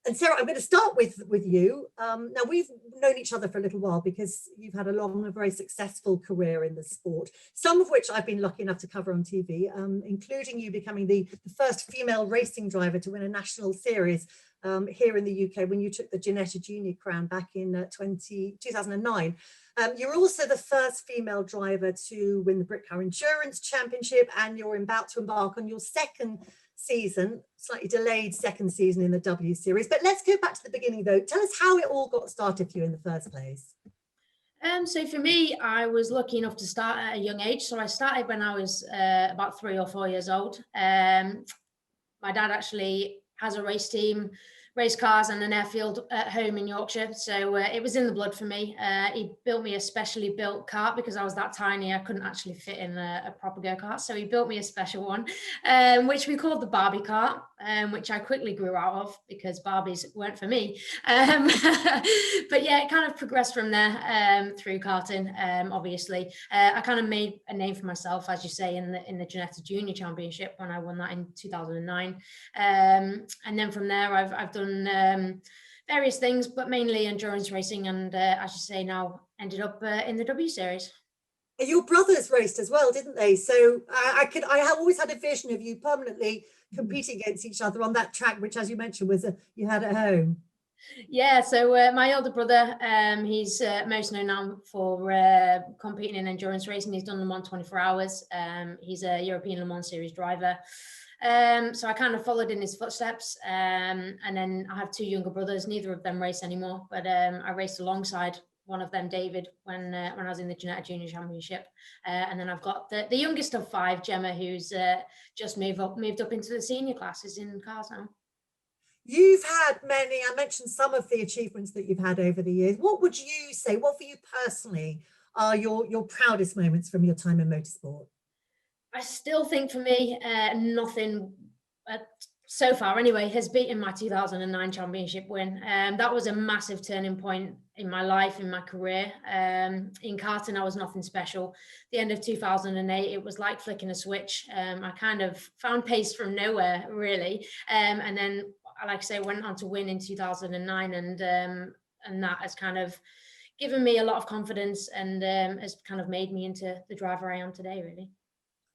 And Sarah, I'm going to start with you. Now, we've known each other for a little while because you've had a long and very successful career in the sport, some of which I've been lucky enough to cover on TV, including you becoming the first female racing driver to win a national series here in the UK when you took the Ginetta Junior crown back in 2009. You're also the first female driver to win the Brit Car Endurance Championship, and you're about to embark on your second season, slightly delayed second season in the W Series. But let's go back to the beginning though. Tell us how it all got started for you in the first place. So for me, I was lucky enough to start at a young age. So I started when I was about 3 or 4 years old. My dad actually has a race team, race cars and an airfield at home in Yorkshire. So it was in the blood for me. He built me a specially built kart because I was that tiny. I couldn't actually fit in a proper go-kart. So he built me a special one, which we called the Barbie kart, which I quickly grew out of because Barbies weren't for me. But yeah, it kind of progressed from there through karting, obviously. I kind of made a name for myself, as you say, in the Ginetta Junior Championship when I won that in 2009. And then from there, I've done various things, but mainly endurance racing, and as you say, now ended up in the W Series. Your brothers raced as well, didn't they? So I have always had a vision of you permanently competing against each other on that track, which, as you mentioned, was you had at home. Yeah, so my older brother, he's most known now for competing in endurance racing. He's done Le Mans 24 hours. He's a European Le Mans Series driver. So I kind of followed in his footsteps, and then I have 2 younger brothers. Neither of them race anymore, but I raced alongside one of them, David, when I was in the Ginetta Junior Championship, and then I've got the youngest of 5, Gemma, who's just moved up into the senior classes in cars now. You've had many. I mentioned some of the achievements that you've had over the years. What would you say? What for you personally are your proudest moments from your time in motorsport? I still think for me, nothing so far anyway has beaten my 2009 championship win. That was a massive turning point in my life, in my career. In karting, I was nothing special. The end of 2008, it was like flicking a switch. I kind of found pace from nowhere, really. And then, like I say, went on to win in 2009, and that has kind of given me a lot of confidence and has kind of made me into the driver I am today, really.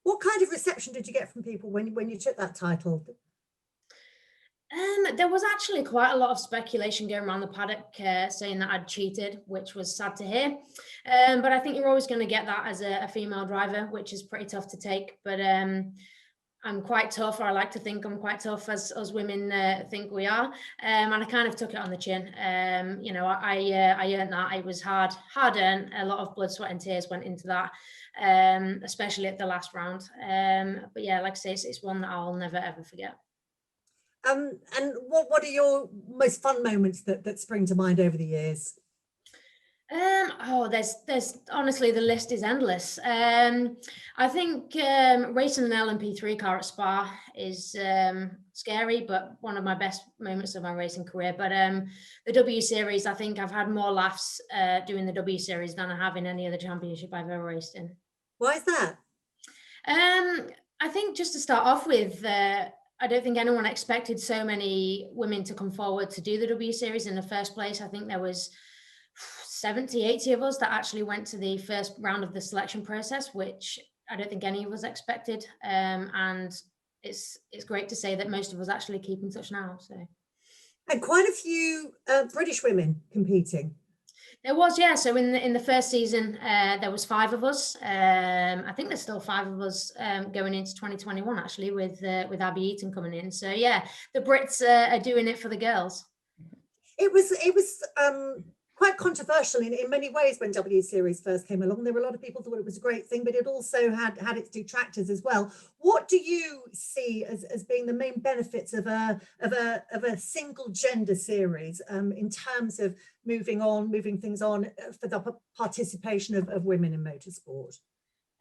What kind of reception did you get from people when you took that title? There was actually quite a lot of speculation going around the paddock saying that I'd cheated, which was sad to hear. But I think you're always going to get that as a female driver, which is pretty tough to take. But I'm quite tough, or I like to think I'm quite tough, as women think we are. And I kind of took it on the chin. You know, I earned that. It was hard earned. A lot of blood, sweat and tears went into that, especially at the last round. But yeah, like I say, it's one that I'll never, ever forget. And what are your most fun moments that spring to mind over the years? There's honestly, the list is endless. I think racing an LMP3 car at Spa is scary, but one of my best moments of my racing career. But the W Series, I think I've had more laughs doing the W Series than I have in any other championship I've ever raced in. Why is that? I think just to start off with, I don't think anyone expected so many women to come forward to do the W Series in the first place. I think there was 70, 80 of us that actually went to the first round of the selection process, which I don't think any of us expected. And it's great to say that most of us actually keep in touch now. So, and quite a few British women competing. There was, yeah. So in the first season, there was 5 of us. I think there's still 5 of us going into 2021, actually, with Abby Eaton coming in. So yeah, the Brits are doing it for the girls. It was quite controversial in many ways when W Series first came along. There were a lot of people thought it was a great thing, but it also had its detractors as well. What do you see as being the main benefits of a single gender series in terms of moving things on for the participation of women in motorsport?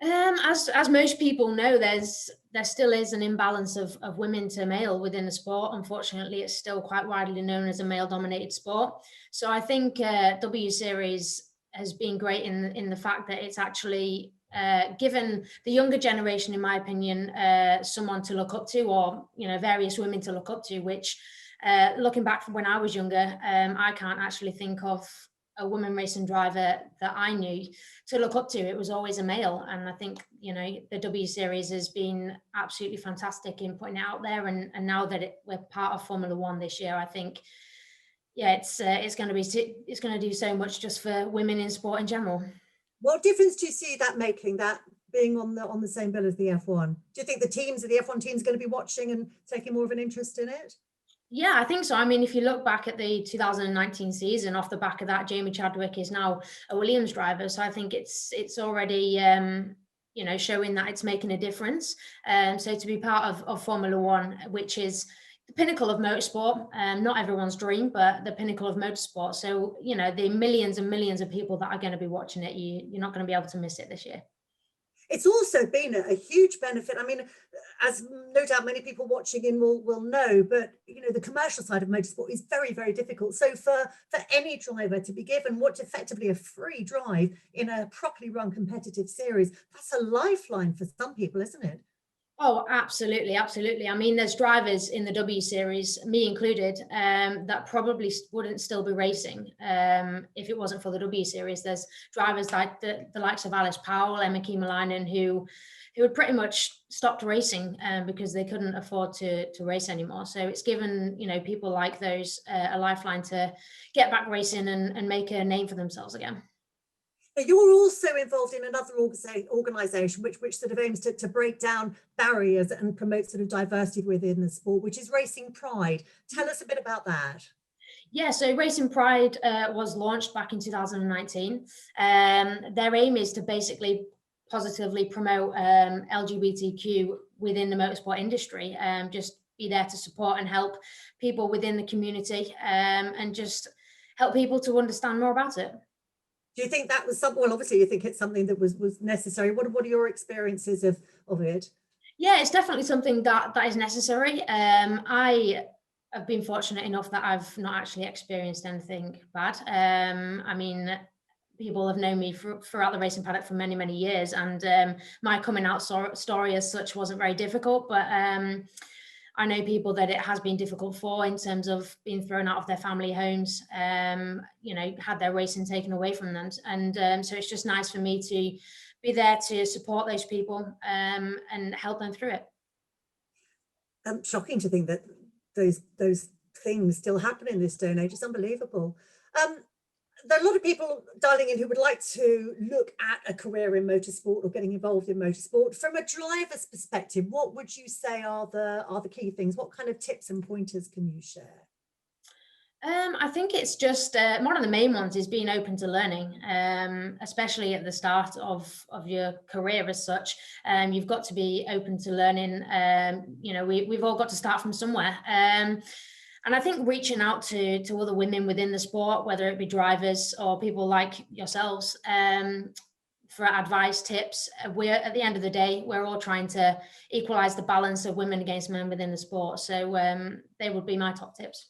As most people know, there still is an imbalance of women to male within the sport. Unfortunately, it's still quite widely known as a male-dominated sport. So I think W Series has been great in the fact that it's actually given the younger generation, in my opinion, someone to look up to, or various women to look up to, which Looking back from when I was younger, I can't actually think of a woman racing driver that I knew to look up to. It was always a male. And I think, you know, the W Series has been absolutely fantastic in putting it out there. And now that we're part of Formula One this year, I think, yeah, it's going to do so much just for women in sport in general. What difference do you see that making, that being on the same bill as the F1? Do you think the F1 teams going to be watching and taking more of an interest in it? Yeah, I think so. I mean, if you look back at the 2019 season, off the back of that, Jamie Chadwick is now a Williams driver. So I think it's already, you know, showing that it's making a difference. So to be part of Formula One, which is the pinnacle of motorsport, not everyone's dream, but the pinnacle of motorsport. So, you know, the millions and millions of people that are going to be watching it, you're not going to be able to miss it this year. It's also been a huge benefit. I mean, as no doubt many people watching in will know, but you know, the commercial side of motorsport is very, very difficult. So for any driver to be given what's effectively a free drive in a properly run competitive series, that's a lifeline for some people, isn't it? Oh, absolutely, absolutely. I mean, there's drivers in the W Series, me included, that probably wouldn't still be racing if it wasn't for the W Series. There's drivers like the likes of Alice Powell, Emma Kiemelainen, who had pretty much stopped racing because they couldn't afford to race anymore. So it's given, you know, people like those a lifeline to get back racing and make a name for themselves again. You're also involved in another organisation which sort of aims to break down barriers and promote sort of diversity within the sport, which is Racing Pride. Tell us a bit about that. Yeah, so Racing Pride was launched back in 2019. Their aim is to basically positively promote LGBTQ within the motorsport industry, just be there to support and help people within the community and just help people to understand more about it. Do you think that was something, well, obviously you think it's something that was necessary. What are your experiences of it? Yeah, it's definitely something that is necessary. I have been fortunate enough that I've not actually experienced anything bad. I mean, people have known me throughout the racing paddock for many, many years, and my coming out story as such wasn't very difficult, but I know people that it has been difficult for in terms of being thrown out of their family homes, you know, had their racing taken away from them. And so it's just nice for me to be there to support those people and help them through it. Shocking to think that those things still happen in this day and age. It's unbelievable. There are a lot of people dialing in who would like to look at a career in motorsport or getting involved in motorsport. From a driver's perspective, what would you say are the key things? What kind of tips and pointers can you share? I think it's just one of the main ones is being open to learning, especially at the start of your career as such. You've got to be open to learning. You know, we've all got to start from somewhere. And I think reaching out to other women within the sport, whether it be drivers or people like yourselves, for advice, tips, we're at the end of the day, we're all trying to equalize the balance of women against men within the sport. So they would be my top tips.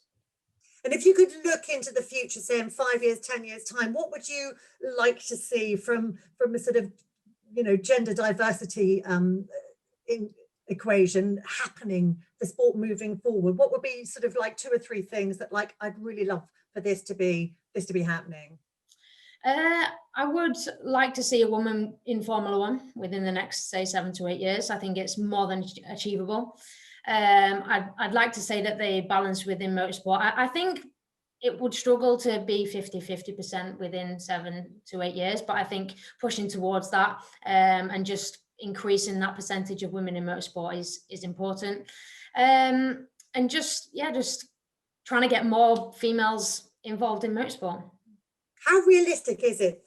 And if you could look into the future, say in 5 years, 10 years time, what would you like to see from a sort of, you know, gender diversity in equation happening, the sport moving forward? What would be sort of like 2 or 3 things that like I'd really love for this to be happening? I would like to see a woman in Formula One within the next, say, 7 to 8 years. I think it's more than achievable. I'd like to say that they balance within motorsport. I think it would struggle to be 50% within 7 to 8 years, but I think pushing towards that and just increasing that percentage of women in motorsport is important. And just trying to get more females involved in motorsport. How realistic is it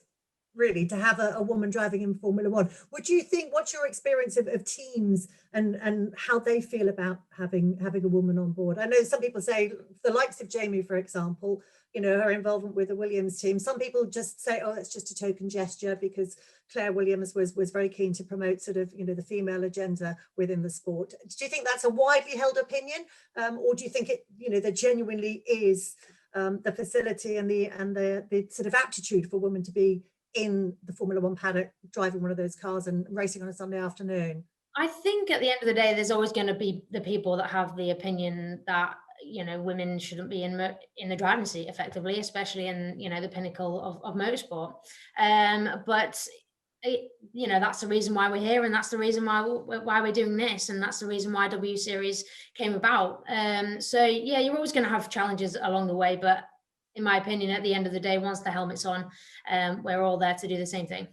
really to have a woman driving in Formula One? Would you think, what's your experience of teams and how they feel about having a woman on board? I know some people say, the likes of Jamie, for example, you know, her involvement with the Williams team. Some people just say, oh, that's just a token gesture because Claire Williams was very keen to promote sort of, you know, the female agenda within the sport. Do you think that's a widely held opinion? Or do you think it, you know, there genuinely is the facility and the sort of aptitude for women to be in the Formula One paddock, driving one of those cars and racing on a Sunday afternoon? I think at the end of the day, there's always going to be the people that have the opinion that, you know, women shouldn't be in the driving seat effectively, especially in, you know, the pinnacle of motorsport. But you know, that's the reason why we're here, and that's the reason why we're doing this, and that's the reason why W Series came about. So yeah, you're always going to have challenges along the way, but in my opinion, at the end of the day, once the helmet's on, we're all there to do the same thing.